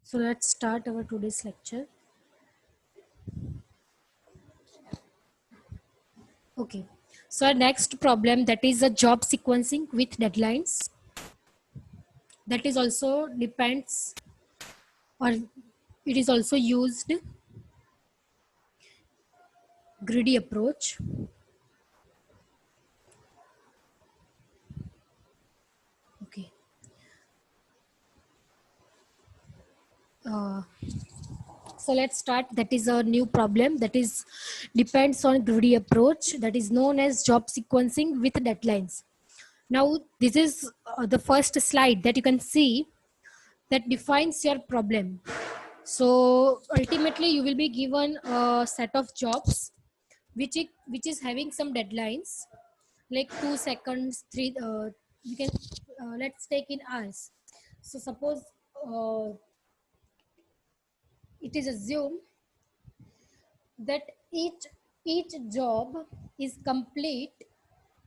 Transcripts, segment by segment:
So let's start our today's lecture. Okay. So our next problem, that is a job sequencing with deadlines. That is also depends, or it is also used greedy approach. Okay. Uh, so let's start. That is a new problem that is depends on greedy approach, that is known as job sequencing with deadlines. Now this is the first slide that you can see that defines your problem. So ultimately you will be given a set of jobs which is having some deadlines like 2 seconds, three. You can let's take in hours. So suppose uh, it is assumed that each job is complete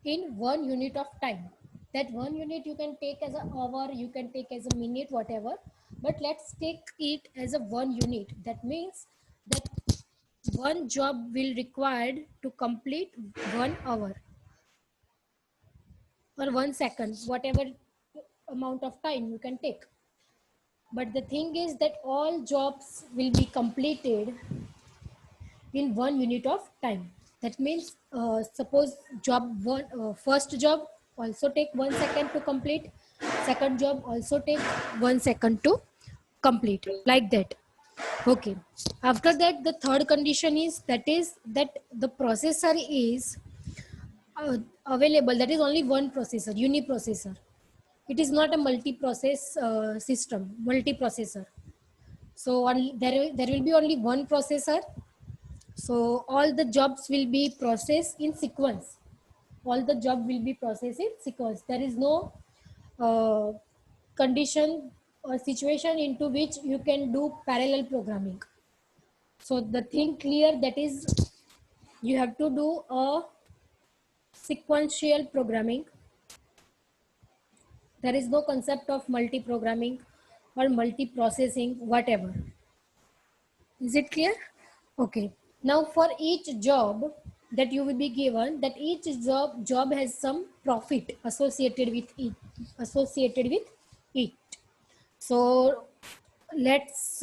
in 1 unit of time. That 1 unit you can take as an hour, you can take as a minute, whatever, but let's take it as a 1 unit. That means that one job will required to complete 1 hour or 1 second, whatever amount of time you can take. But the thing is that all jobs will be completed in 1 unit of time. That means suppose job one, first job also take 1 second to complete, second job also take 1 second to complete, like that. Okay. After that, the third condition is that the processor is available. That is only one processor, uniprocessor. It is not a multi-process system, multi-processor. So there will be only one processor. So all the jobs will be processed in sequence. All the job will be processed in sequence. There is no uh, condition or situation into which you can do parallel programming. So the thing clear, that is you have to do a sequential programming. There is no concept of multi-programming or multi-processing, whatever. Is it clear? Okay. Now for each job that you will be given, that each job has some profit associated with it. Associated with it. So let's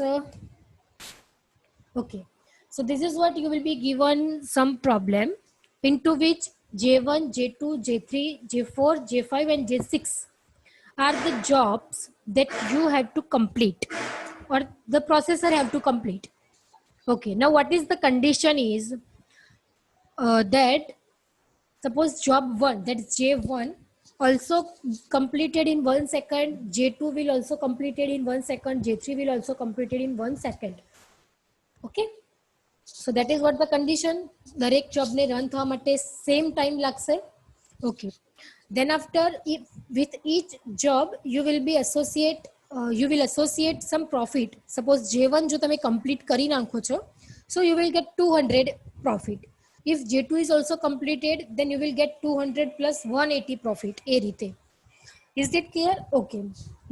okay. So this is what you will be given some problem into which J1, J2, J3, J4, J5 and J6 are the jobs that you have to complete or the processor have to complete. Okay, now what is the condition is that suppose job 1, that is J1, also completed in 1 second, J2 will also completed in 1 second, J3 will also completed in 1 second. Okay, so that is what the condition. દરેક job ને run થવા માટે same time લાગશે. Okay, then after with each job you will associate some profit. Suppose J1 જો તમે complete કરી નાખો છો, so you will get 200 profit. If J2 is also completed, then you will get 200 plus 180 profit, એ રીતે. Is it clear? Okay.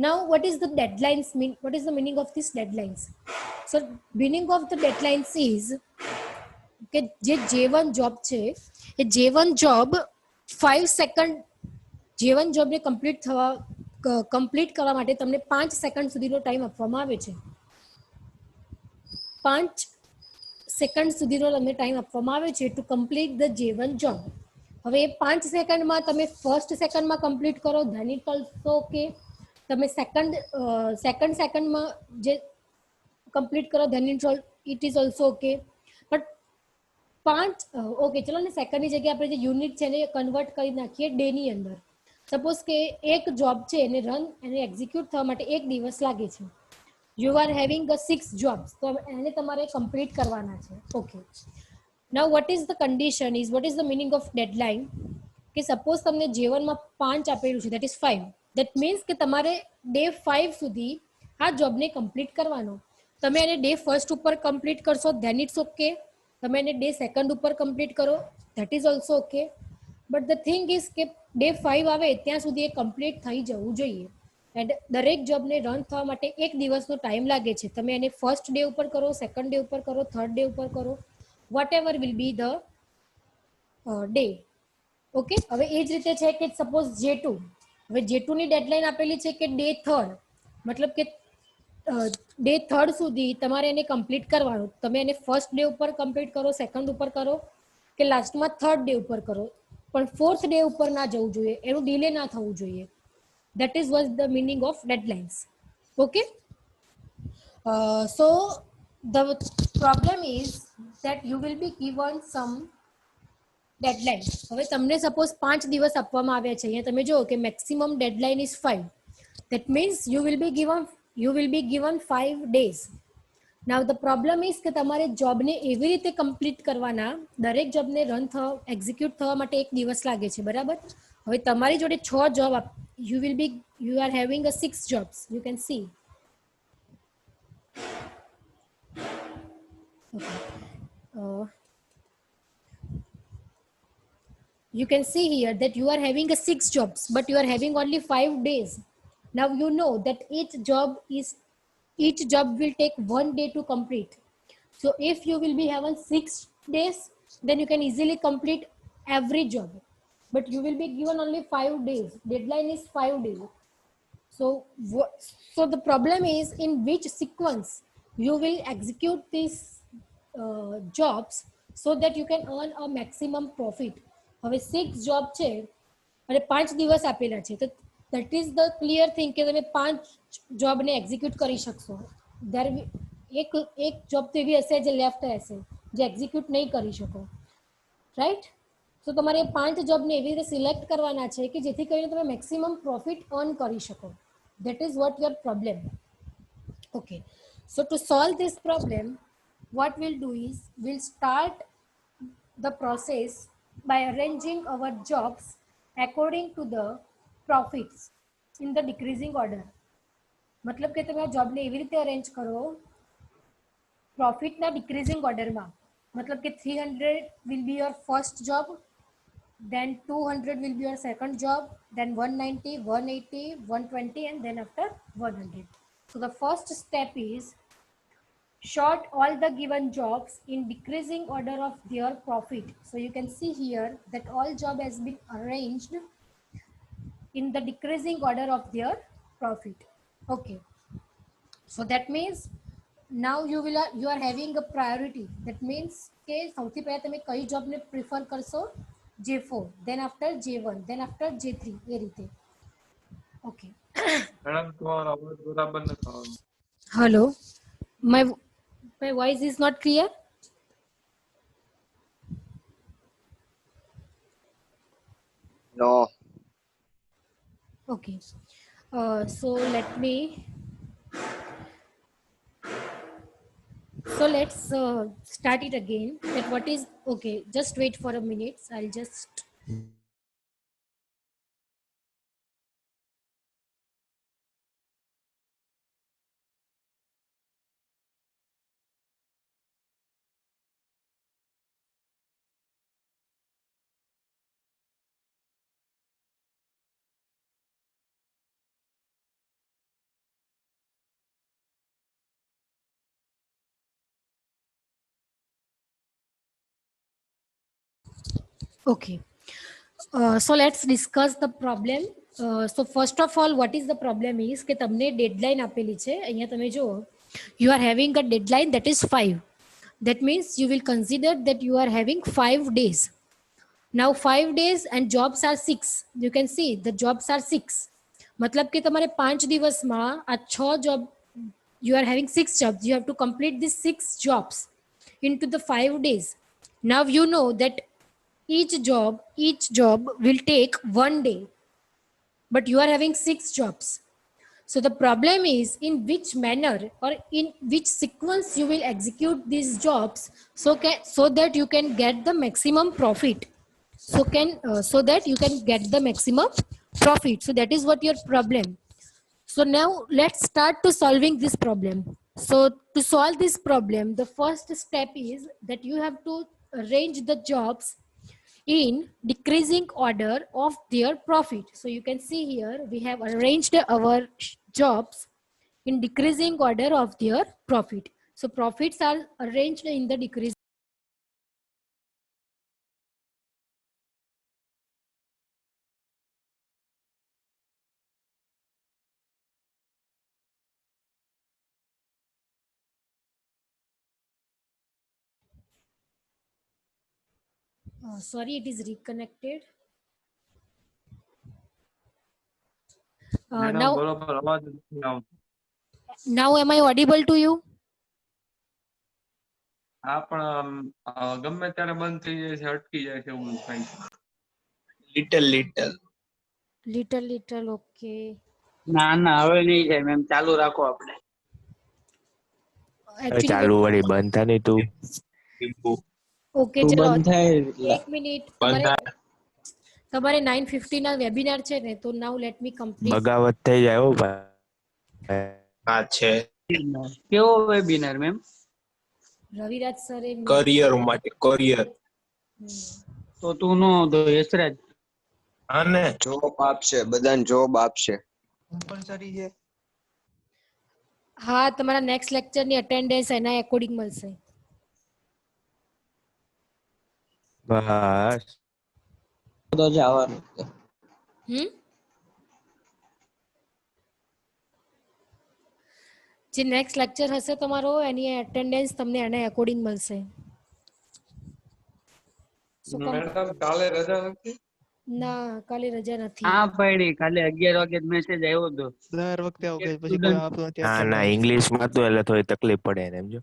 Now what is the deadlines mean? What is the meaning of these deadlines? So meaning of the deadlines is કે જે J1 job છે એ J1 job 5 second J1 જોબને complete કરવા માટે તમને 5 second સુધીનો time આપવામાં આવે છે. 5 સેકન્ડ સુધીનો તમને ટાઈમ આપવામાં આવે છે to complete the J1 job. હવે એ 5 સેકન્ડમાં તમે ફર્સ્ટ સેકન્ડમાં કમ્પ્લીટ કરો, ધેન ઇટ ઓલ્સો ઓકે. તમે સેકન્ડમાં જે કમ્પ્લીટ કરો, then it is also okay. But 5 okay, ચલો ને સેકન્ડની જગ્યાએ આપણે જે યુનિટ છે એને કન્વર્ટ કરી નાખીએ ડેની અંદર. સપોઝ કે એક જોબ છે એને એક્ઝિક્યુટ થવા માટે 1 દિવસ લાગે છે. યુ આર હેવિંગ 6 જોબ્સ, તો એને તમારે કમ્પ્લીટ કરવાના છે. Okay, now what is the condition is what is the meaning of deadline? કે સપોઝ તમને J1માં 5 આપેલું છે, દેટ ઇઝ 5. દેટ મીન્સ કે તમારે ડે 5 સુધી આ જોબને કમ્પ્લીટ કરવાનો. તમે એને ડે ફર્સ્ટ ઉપર કમ્પ્લીટ કરશો, ધેન ઇટ્સ ઓકે. તમે એને ડે સેકન્ડ ઉપર કમ્પ્લીટ કરો, that is also okay. But the thing is કે ડે 5 આવે ત્યાં સુધી એ કમ્પ્લીટ થઈ જવું જોઈએ. એન્ડ દરેક જોબને રન થવા માટે એક દિવસનો ટાઈમ લાગે છે. તમે એને ફર્સ્ટ ડે ઉપર કરો, સેકન્ડ ડે ઉપર કરો, થર્ડ ડે ઉપર કરો, whatever will be the day. Okay, હવે એ જ રીતે છે કે સપોઝ J2, હવે J2 ની ડેડલાઇન આપેલી છે કે ડે થર્ડ, મતલબ કે ડે થર્ડ સુધી તમારે એને કમ્પ્લીટ કરવાનું. તમે એને ફર્સ્ટ ડે ઉપર કમ્પ્લીટ કરો, સેકન્ડ ઉપર કરો કે લાસ્ટમાં થર્ડ ડે ઉપર કરો, પણ ફોર્થ ડે ઉપર ના જવું જોઈએ, એનું ડિલે ના થવું જોઈએ. That is was the meaning of deadlines. Okay, so the problem is that you will be given some deadline. હવે તમને સપોઝ 5 દિવસ આપવામાં આવ્યા છે, અહીંયા તમે જુઓ કે maximum deadline is 5. That means you will be given 5 days. Now the problem is કે તમારે જોબને એવી રીતે કમ્પ્લીટ કરવાના, દરેક જોબને રન થવા એક્ઝિક્યુટ થવા માટે એક દિવસ લાગે છે, બરાબર. હવે તમારી જોડે 6 job, you are having a 6 jobs, you can see. Okay. You can see here that you are having a 6 jobs, but you are having only 5 days. Now you know that each job will take 1 day to complete. So if you will be having 6 days, then you can easily complete every job, but you will be given only 5 days. Deadline is 5 days. So so the problem is in which sequence you will execute these jobs so that you can earn a maximum profit. હવે 6 job છે અને 5 દિવસ આપેલા છે, તો that is the clear thing કે તમે 5 જોબને execute કરી શકશો. એક જોબ તો એવી હશે જે લેફ્ટ હશે, જે એક્ઝિક્યુટ નહીં કરી શકો, રાઈટ. તો તમારે 5 જોબને એવી રીતે સિલેક્ટ કરવાના છે કે જેથી કરીને તમે મેક્સિમમ પ્રોફિટ અર્ન કરી શકો. That is what your problem. Okay, so to solve this problem, what we'll do is we'll start the process by arranging our jobs according to the profits in the decreasing order. मतलब કે તમે આ જોબને એવી રીતે arrange કરો પ્રોફિટના ડિક્રીઝિંગ ઓર્ડરમાં. मतलब કે 300 will be your first job, then 200 will be your second job, then 190, 180, 120, and then after 100. So the first step is sort all the given jobs in decreasing order of their profit. So you can see here that all job has been arranged in the decreasing order of their profit. Okay, so that means now you are having a priority. That means કે સૌથી પહેલા તમે કઈ જોબને prefer કરશો? J4, then after J1, then after J3, એ રીતે. Okay. Madam તમારો અવાજ બરાબર નથી આવતો. Hello, my voice is not clear. No. Okay, so let's start it again. That what is, okay, just wait for a minute, I'll just okay. So let's discuss the problem. So first of all, what is the problem is કે તમને deadline આપેલી છે. અહીંયા તમે જુઓ, you are having a deadline that is 5. That means you will consider that you are having 5 days. Now 5 days and jobs are 6. You can see the jobs are 6. मतलब કે તમારે 5 દિવસમાં આ 6 job, you are having 6 jobs. You have to complete these 6 jobs into the 5 days. Now you know that each job will take 1 day, but you are having 6 jobs. So the problem is in which manner or in which sequence you will execute these jobs so that you can get the maximum profit. So that you can get the maximum profit. So that is what your problem. So now let's start to solving this problem. So to solve this problem, the first step is that you have to arrange the jobs in decreasing order of their profit. So you can see here we have arranged our jobs in decreasing order of their profit. So profits are arranged in the decreasing. Sorry, it is reconnected. Madam Now, બરોબર અવાજ નથી આવતો. now am I audible to you? હા પણ ગમે ત્યારે બંધ થઈ જાય છે, અટકી જાય છે, એવું થાય છે. little. Little, okay. ના ના હવે નહીં જાય મેમ, ચાલુ રાખો આપણે. Actually, ચાલુ વળી બંધ થાય નહીં તું okay, તું ચલો બંધ થાય એટલે. એક મિનિટ. બંધ તમારે 9:50 ના વેબિનાર છે ને, તો નાઉ લેટ મી કમ્પ્લીટ. બગાવત થઈ જાય હો ભાઈ. હા છે કેવો વેબિનાર મેમ? રવિરાજ સરે કરિયર માટે કરિયર તો તું નો દો યશરાજ. અને જોબ આપશે, બધાને જોબ આપશે. કમ્પલસરી છે. હા, તમારા નેક્સ્ટ લેક્ચરની અટેન્ડન્સ એના એકોર્ડિંગ મળશે. બસ તો જવાનું છે. જે નેક્સ્ટ લેક્ચર હશે તમારો, એની એટેન્ડન્સ તમને એના એકોર્ડિંગ મળશે. So, મેડમ કાલે રજા નથી. ના, કાલે રજા નથી. હા પડી કાલે 11 વાગે મેસેજ આવ્યો હતો. દર વખતે આવું કે પછી કોઈ આપતું નથી ના ના attendance. ઇંગ્લિશમાં તો એટલે થોડી તકલીફ પડે એને એમ જો.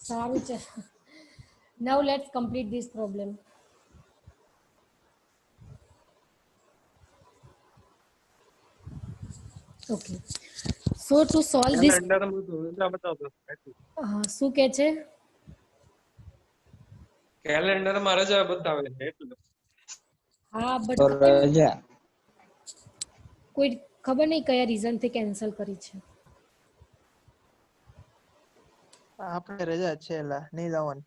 સારું છે. Now let's complete this problem. Okay. So to solve this, કેલેન્ડરમાં તો રજા બતાવતો નથી. શું કે છે? કેલેન્ડરમાં રજા બતાવે છે એટલે. હા, તો બટ રજા. કોઈ ખબર નહીં કયા રીઝન થી કેન્સલ કરી છે. આપણે રજા જ છે એલા નહીં જવાનું.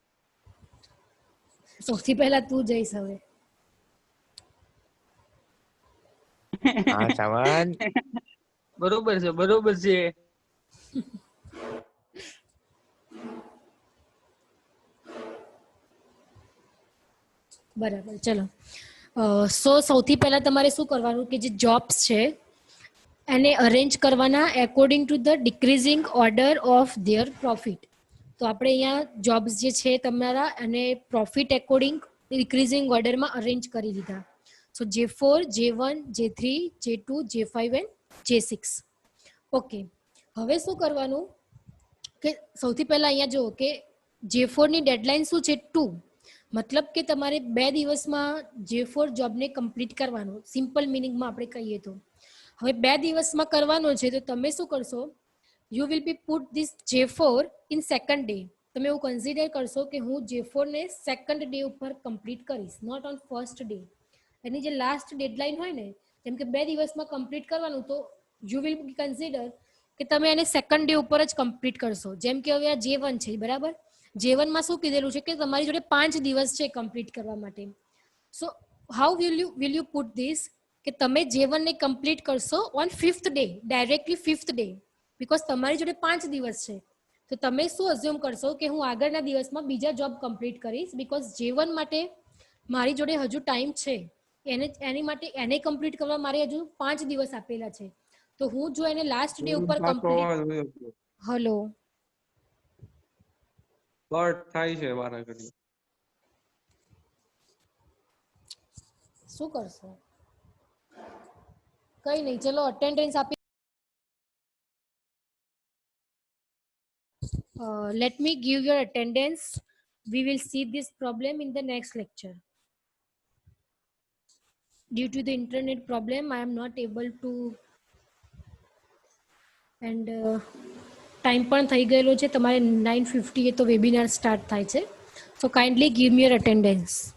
સૌથી પહેલા તું જઈશ હવે. હા સામાન બરોબર છે બરોબર છે. બરાબર, ચલો. સો સૌથી પહેલા તમારે શું કરવાનું કે જે જોબ્સ છે એને અરેન્જ કરવાના according to the decreasing order of their profit. તો આપણે અહીંયા જોબ્સ જે છે તમારા અને પ્રોફિટ એકોર્ડિંગ ડિક્રીઝિંગ ઓર્ડરમાં અરેન્જ કરી દીધા. સો J4, J1, J3, J2, J5 and J6. Okay, હવે શું કરવાનું કે સૌથી પહેલા અહીંયા જુઓ કે J4 ની ડેડલાઇન શું છે? 2. મતલબ કે તમારે 2 દિવસમાં J4 જોબને કમ્પ્લીટ કરવાનું. સિમ્પલ મિનિંગમાં આપણે કહીએ તો હવે 2 દિવસમાં કરવાનો છે, તો તમે શું કરશો? You will be put this J4 in second day. તમે એવું કન્સિડર કરશો કે હું J4 ને સેકન્ડ ડે ઉપર કમ્પ્લીટ કરીશ, નોટ ઓન ફર્સ્ટ ડે. એની જે લાસ્ટ ડેડલાઇન હોય ને, જેમ કે 2 દિવસમાં કમ્પ્લીટ કરવાનું, તો યુ વિલ કન્સિડર કે તમે એને સેકન્ડ ડે ઉપર જ કમ્પ્લીટ કરશો. જેમ કે હવે આ J1 છે, બરાબર. J1 માં શું કીધેલું છે કે તમારી જોડે 5 દિવસ છે કમ્પ્લીટ કરવા માટે. So how will you put this કે તમે J1 ને કમ્પ્લીટ કરશો on 5th day, directly 5th day, because તમારી જોડે 5 દિવસ છે. તો તમે શું અઝ્યુમ કરશો કે હું આગળના દિવસમાં બીજા જોબ કમ્પ્લીટ કરીશ, બીકોઝ J1 માટે મારી જોડે હજુ ટાઈમ છે. એની માટે એને કમ્પ્લીટ કરવા મારે હજુ 5 દિવસ આપેલા છે. તો હું જો એને લાસ્ટ ડે ઉપર પાછો કમ્પ્લીટ. અવાજ વયો ગયો. હલો, કટ થાય છે વારા ઘડી. શું કરશો? કઈ નહીં, ચલો અટેન્ડન્સ આપી. Let me give your attendance. We will see this problem in the next lecture. Due to the internet problem, I am not able to. And time પણ થઈ ગયેલો છે તમારે 9:50 એ તો વેબિનાર સ્ટાર્ટ થાય છે. So kindly give me your attendance.